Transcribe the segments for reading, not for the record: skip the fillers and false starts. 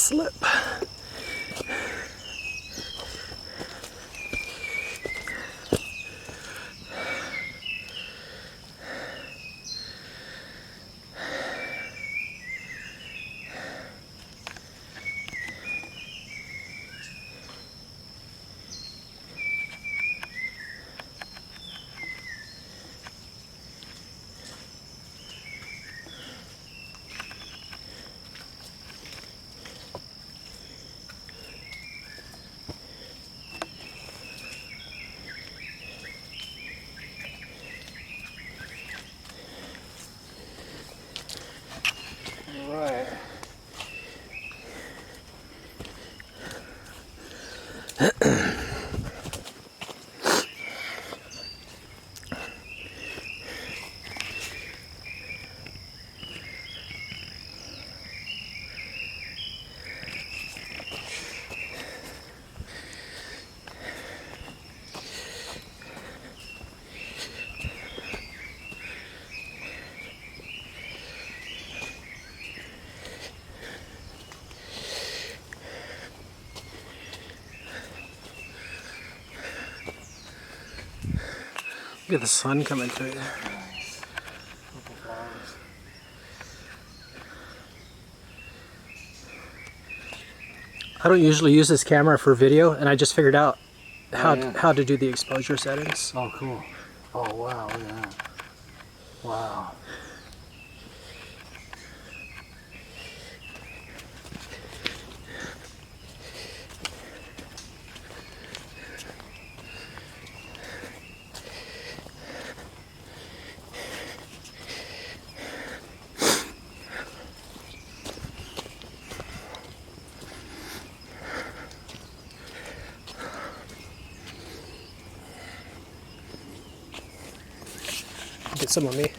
slip. Right. Look at the sun coming through there. Nice. Couple flowers. I don't usually use this camera for video, and I just figured out how, yeah. how to do the exposure settings. Oh, cool. Oh, wow. Look at that. Wow. Get some on me.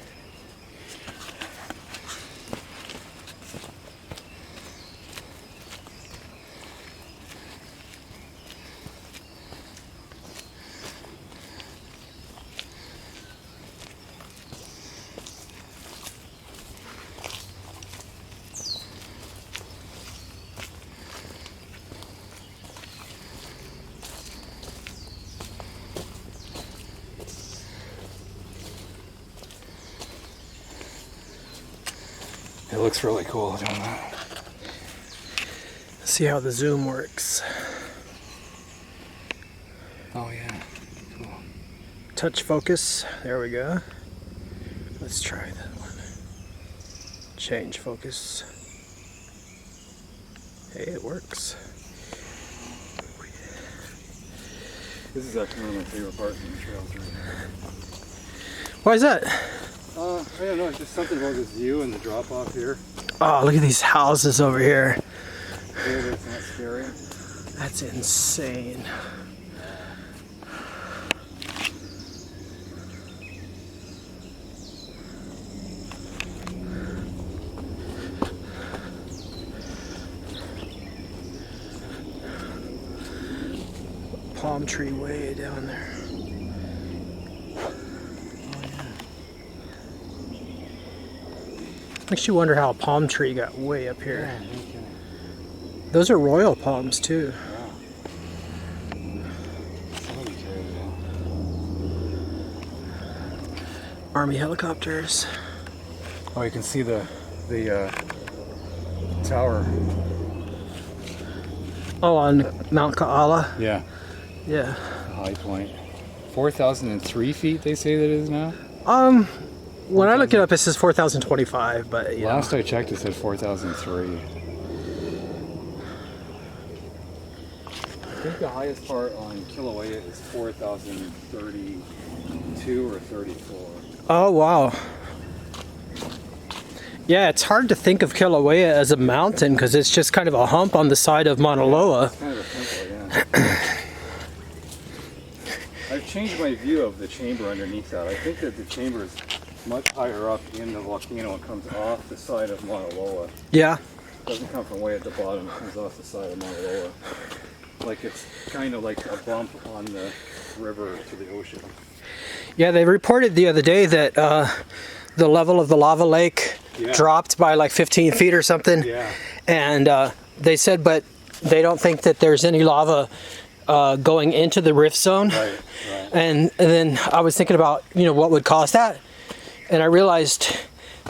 It looks really cool doing that. See how the zoom works. Oh, yeah. Cool. Touch focus. There we go. Let's try that one. Change focus. Hey, it works. This is actually one of my favorite parts of the trail through here. Why is that? I don't know, it's just something about this view and the drop off here. Oh, look at these houses over here. It's not scary. That's insane. Palm tree way down there. Makes you wonder how a palm tree got way up here. Yeah, okay. Those are royal palms too. Somebody carried it out. Army helicopters. Oh, you can see the tower. Oh, on Mount Kaala. Yeah, Yeah. the high point. 4,003 feet they say that it is now? When I look it up, it says 4,025, but you know. Last I checked it said 4,003. I think the highest part on Kilauea is 4,032 or 34. Oh, wow. Yeah, it's hard to think of Kilauea as a mountain because it's just kind of a hump on the side of Mauna Loa. It's kind of a simple, yeah. I've changed my view of the chamber underneath that. I think that the chamber is much higher up in the volcano and comes off the side of Mauna Loa. Yeah. It doesn't come from way at the bottom, it comes off the side of Mauna Loa. Like it's kind of like a bump on the river to the ocean. Yeah, they reported the other day that the level of the lava lake dropped by like 15 feet or something. Yeah. And they said, but they don't think that there's any lava going into the rift zone. Right. And then I was thinking about, what would cause that, and I realized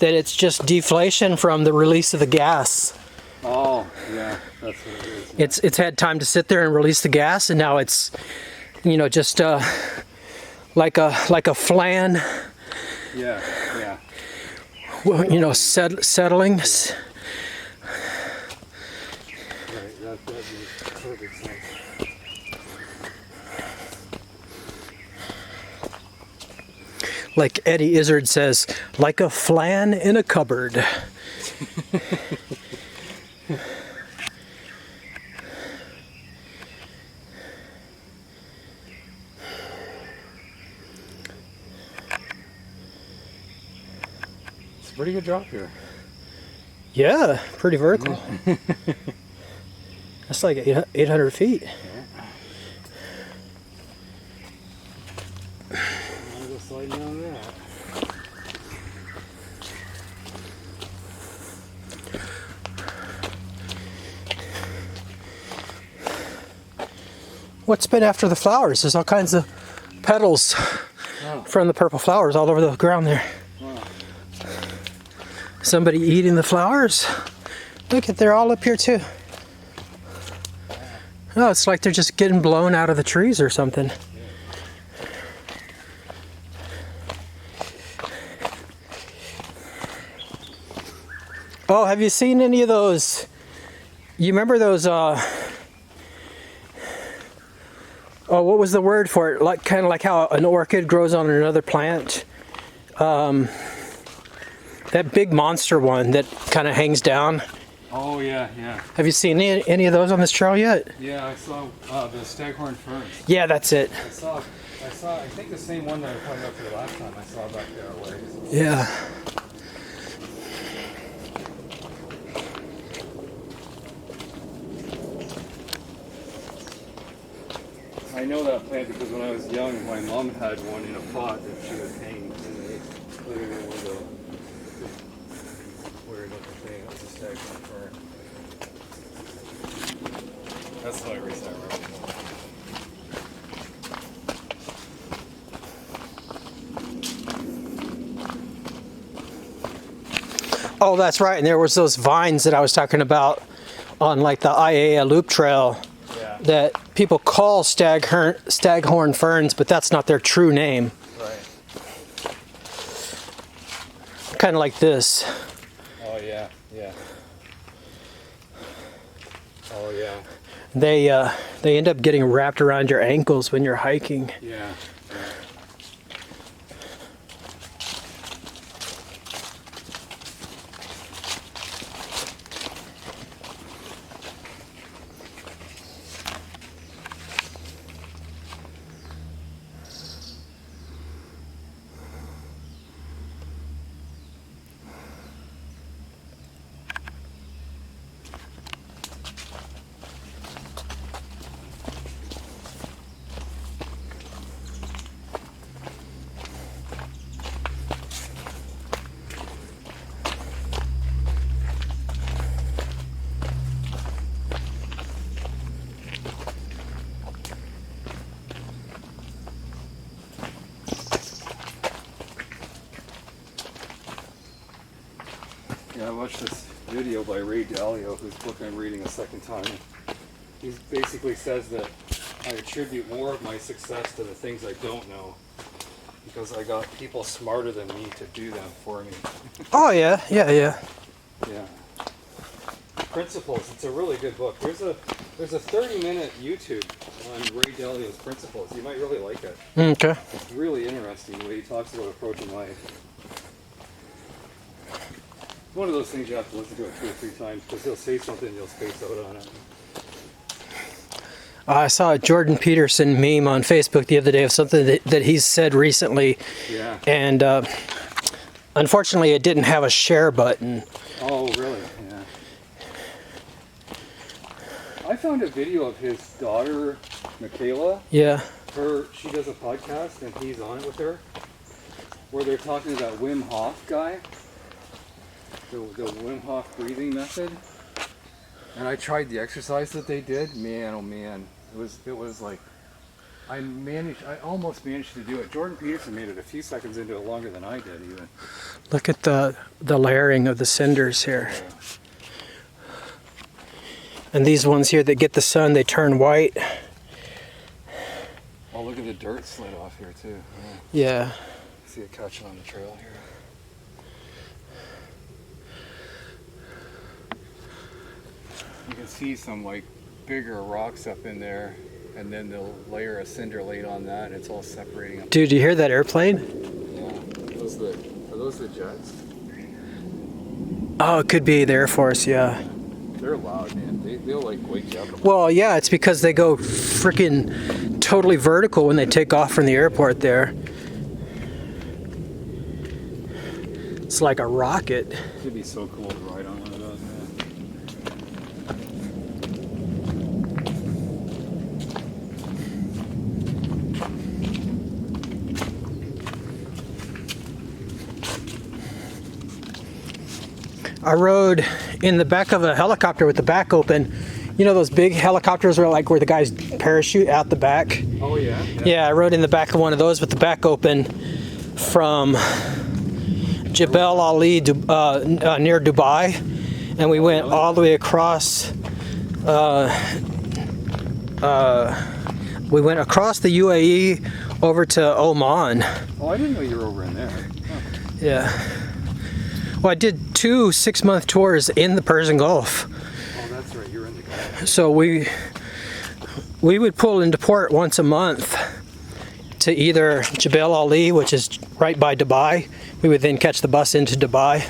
that it's just deflation from the release of the gas. Oh, yeah, that's what it is. Yeah. It's had time to sit there and release the gas, and now it's, just like a flan. Yeah. Settling. Right, that makes perfect sense. Like Eddie Izzard says, like a flan in a cupboard. It's a pretty good drop here. Yeah, pretty vertical. That's like 800 feet. I'll go sliding down that. What's been after the flowers? There's all kinds of petals from the purple flowers all over the ground there. Wow. Somebody eating the flowers? Look, they're all up here too. Oh, it's like they're just getting blown out of the trees or something. Oh, have you seen any of those? You remember those, what was the word for it? Like, kind of like how an orchid grows on another plant. That big monster one that kind of hangs down. Oh, yeah. Have you seen any of those on this trail yet? Yeah, I saw the staghorn ferns. Yeah, that's it. I saw, I think the same one that I pointed out to you last time I saw back there. Yeah. I know that plant because when I was young, my mom had one in a pot that she would hang in the living room window. Weird looking thing. It was a staghorn fern. That's the only reason I remember. Oh, that's right. And there was those vines that I was talking about on like the Iea Loop Trail. Yeah. That people call staghorn ferns, but that's not their true name. Right. Kind of like this. Oh yeah. Oh yeah. They end up getting wrapped around your ankles when you're hiking. Yeah. Yeah, I watched this video by Ray Dalio, whose book I'm reading a second time. He basically says that I attribute more of my success to the things I don't know, because I got people smarter than me to do them for me. Oh yeah. Yeah. Principles. It's a really good book. There's a 30-minute YouTube on Ray Dalio's Principles. You might really like it. Okay. It's really interesting the way he talks about approaching life. One of those things you have to listen to it 2 or 3 times because he'll say something and you'll space out on it. I saw a Jordan Peterson meme on Facebook the other day of something that he's said recently. Yeah. And unfortunately, it didn't have a share button. Oh, really? Yeah. I found a video of his daughter, Michaela. Yeah. She does a podcast and he's on it with her, where they're talking to that Wim Hof guy. The Wim Hof breathing method. And I tried the exercise that they did. Man, oh man, it was like I almost managed to do it. Jordan Peterson made it a few seconds into it longer than I did even. Look at the layering of the cinders here. And these ones here that get the sun, they turn white. Oh, look at the dirt slid off here too. Yeah. See it catching on the trail here. You can see some like bigger rocks up in there, and then they'll layer a cinder late on that, and it's all separating up. Dude, you hear that airplane? Yeah. Are those the jets? Oh, it could be the Air Force, yeah. They're loud, man. They'll like wake you up. Well, yeah, it's because they go freaking totally vertical when they take off from the airport there. It's like a rocket. It'd be so cool to ride on one of those, man. I rode in the back of a helicopter with the back open. You know those big helicopters where the guys parachute out the back? Oh yeah? Yeah, I rode in the back of one of those with the back open from Jebel Ali near Dubai, and we went all the way across. We went across the UAE over to Oman. Oh, I didn't know you were over in there. Huh. Yeah. Well, I did 2 6-month tours in the Persian Gulf. Oh, that's right. You're in the Gulf. So we would pull into port once a month to either Jebel Ali, which is right by Dubai. We would then catch the bus into Dubai,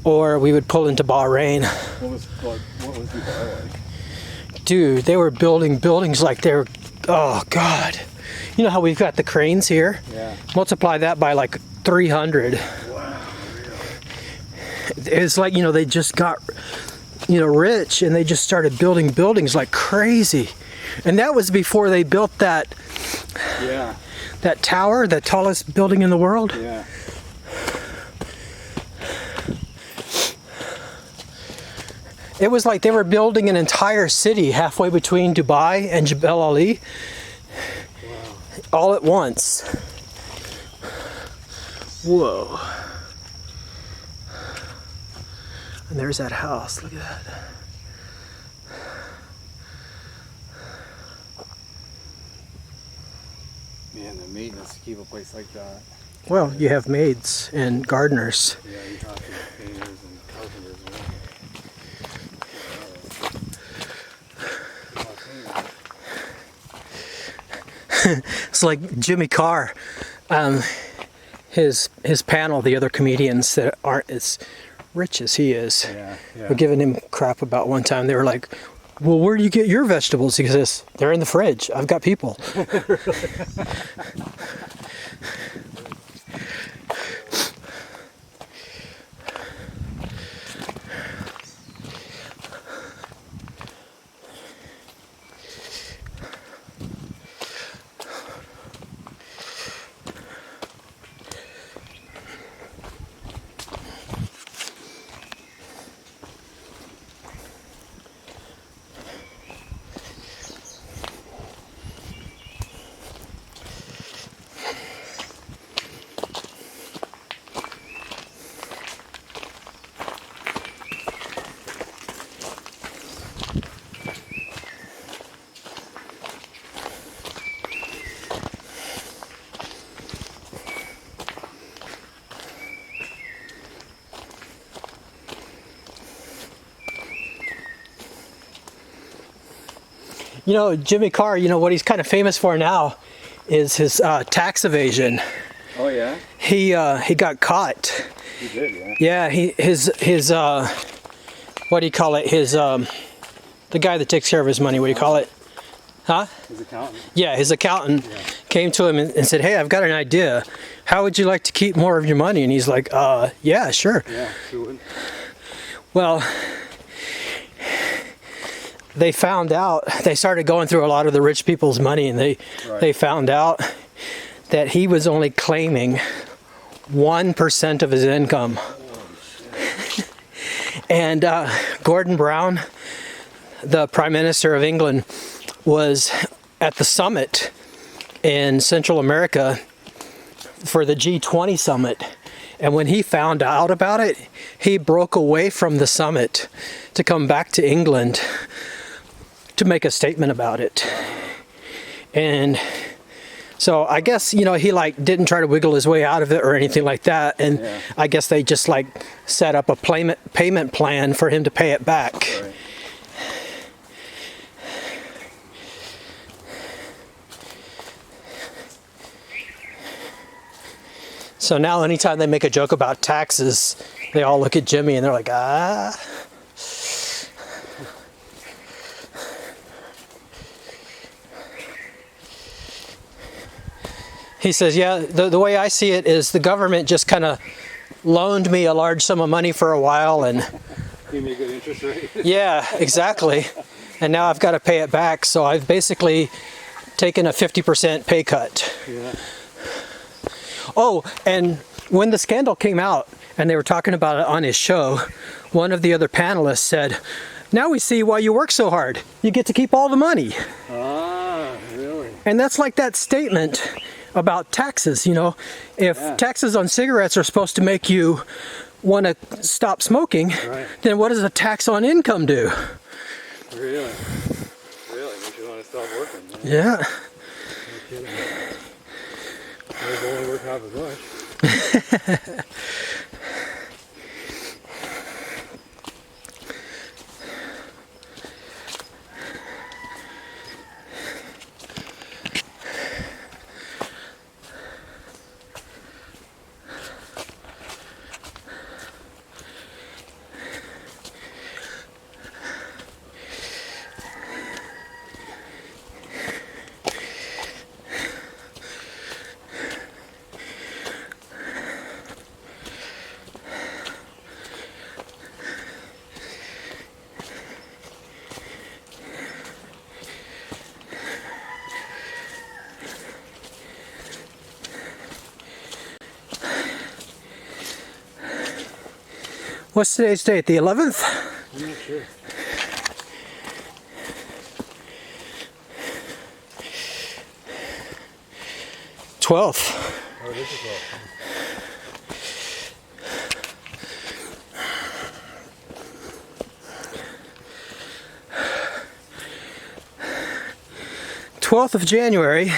or we would pull into Bahrain. What was Dubai like? Dude, they were building buildings like they're, oh God. You know how we've got the cranes here? Yeah. Multiply that by like 300. Wow. It's like, they just got, rich, and they just started building buildings like crazy. And that was before they built that tower, the tallest building in the world. Yeah. It was like they were building an entire city halfway between Dubai and Jebel Ali. Wow. All at once. Whoa. And there's that house. Look at that. Man, the maintenance to keep a place like that. Well, you have maids and gardeners. Yeah, you have to have painters and carpenters. It's like Jimmy Carr. His panel, the other comedians that aren't as rich as he is, were giving him crap about one time. They were like, well, where do you get your vegetables? He says, they're in the fridge. I've got people. Jimmy Carr, what he's kind of famous for now is his tax evasion. Oh yeah? He got caught. He did, yeah. Yeah, his what do you call it? The guy that takes care of his money, what do you call it? Huh? His accountant. Yeah, his accountant came to him and said, hey, I've got an idea. How would you like to keep more of your money? And he's like, yeah, sure. Yeah, who would? Well, they found out, they started going through a lot of the rich people's money, and they found out that he was only claiming 1% of his income. And Gordon Brown, the Prime Minister of England was at the summit in Central America for the G20 summit. And when he found out about it, he broke away from the summit to come back to England to make a statement about it. And so I guess, you know, he like didn't try to wiggle his way out of it or anything like that. And Yeah. I guess they just like set up a payment plan for him to pay it back. Right. So now anytime they make a joke about taxes, they all look at Jimmy and they're like, ah. He says, yeah, the way I see it is the government just kind of loaned me a large sum of money for a while and Give me a good interest rate. yeah, exactly. And now I've got to pay it back. So I've basically taken a 50% pay cut. Yeah. Oh, and when the scandal came out and they were talking about it on his show, one of the other panelists said, now we see why you work so hard. You get to keep all the money. Ah, really? And that's like that statement about taxes, you know. If taxes on cigarettes are supposed to make you want to stop smoking, Right. then what does a tax on income do? Really? Really? Makes you want to stop working. Man. Yeah. No kidding. I've only worked half as much. What's today's date? The 11th? I'm not sure. Oh, this is all. 12th of January,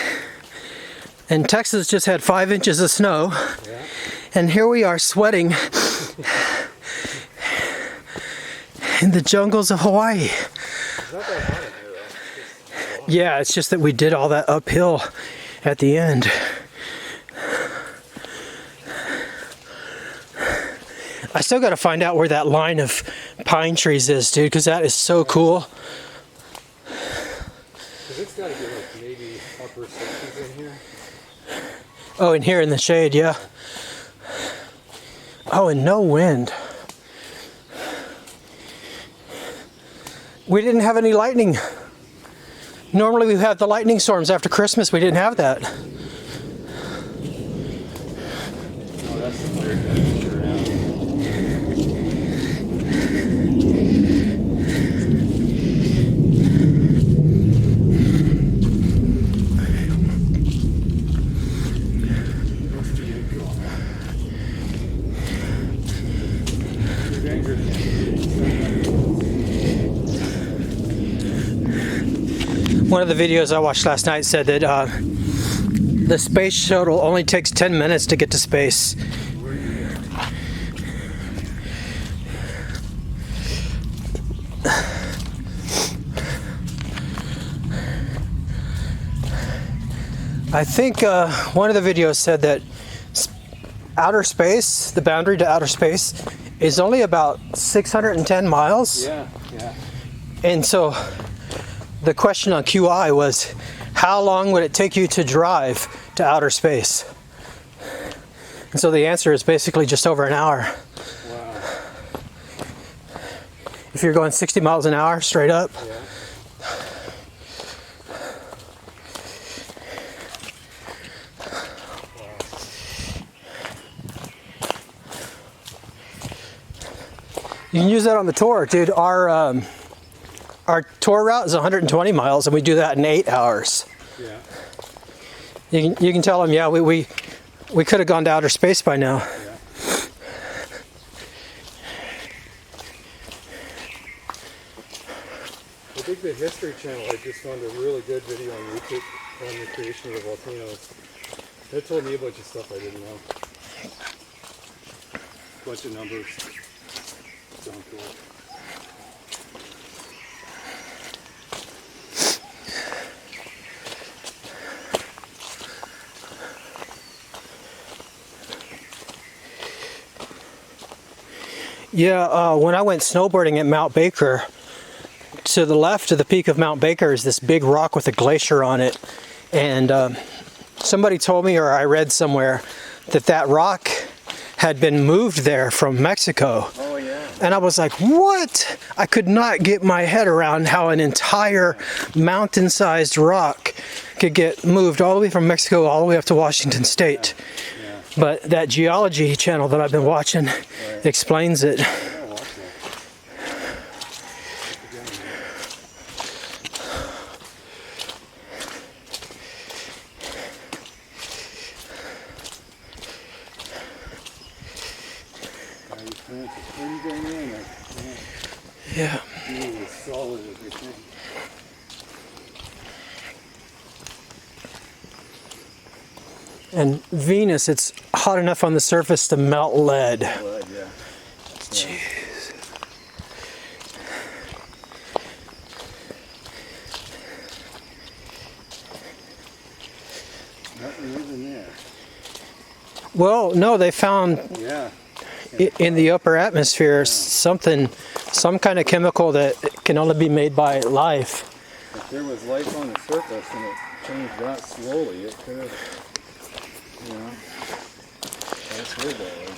and Texas just had 5 inches of snow, Yeah. and here we are sweating in the jungles of Hawaii. It's not that hot in here though. Yeah, it's just that we did all that uphill at the end. I still got to find out where that line of pine trees is, dude, because that is so cool. Because it's got to be like maybe upper 60s in here. Oh, and here in the shade, yeah. Oh, and no wind. We didn't have any lightning. Normally we have the lightning storms after Christmas. We didn't have that. Oh, that's the clear temperature around. One of the videos I watched last night said that the space shuttle only takes 10 minutes to get to space. I think one of the videos said that outer space, the boundary to outer space, is only about 610 miles. Yeah, yeah. And so the question on QI was, how long would it take you to drive to outer space? And so the answer is basically just over an hour. Wow. If you're going 60 miles an hour straight up. Yeah. You can use that on the tour, dude. our tour route is 120 miles, and we do that in 8 hours. Yeah. You can tell them, yeah, we could have gone to outer space by now. Yeah. I think the History Channel, I just found a really good video on YouTube on the creation of the volcanoes. They told me a bunch of stuff I didn't know. Bunch of numbers. Sound cool. Yeah, when I went snowboarding at Mount Baker, to the left of the peak of Mount Baker is this big rock with a glacier on it. And somebody told me, or I read somewhere, that rock had been moved there from Mexico. Oh, yeah. And I was like, what? I could not get my head around how an entire mountain-sized rock could get moved all the way from Mexico all the way up to Washington State. Yeah. But that geology channel that I've been watching explains it. Yeah. Solid as they think. And Venus, it's hot enough on the surface to melt lead. Lead, yeah. Jeez. Nothing is in there. Well, no, they found Yeah. in the upper atmosphere some kind of chemical that can only be made by life. If there was life on the surface and it changed that slowly, it could have, you know, that's weird that way.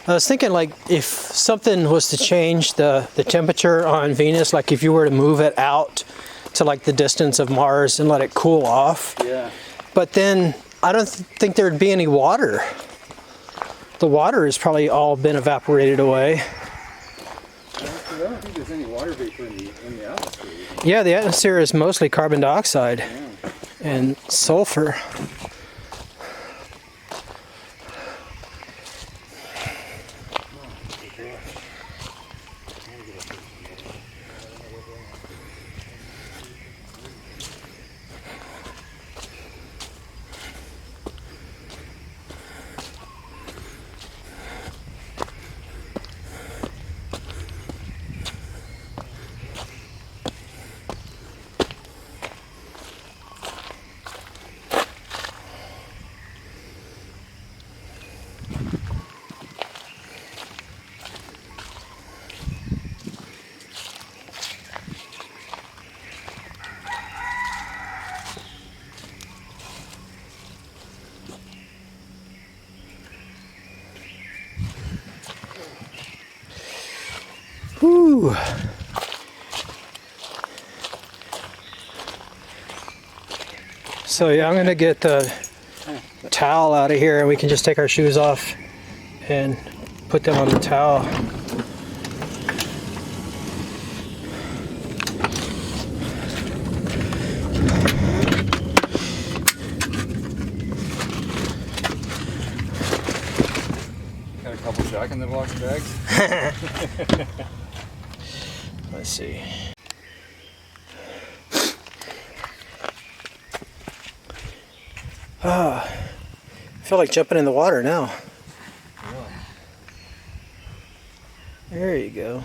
I was thinking, like, if something was to change the temperature on Venus, like if you were to move it out to like the distance of Mars and let it cool off, Yeah. but then I don't think there'd be any water. The water has probably all been evaporated away. I don't think there's any water vapor in the atmosphere. Yeah, the atmosphere is mostly carbon dioxide and sulfur. Whew. So yeah, I'm gonna get the towel out of here and we can just take our shoes off and put them on the towel. Got a couple Jack in the Box bags. Let's see. I feel like jumping in the water now. Really? There you go.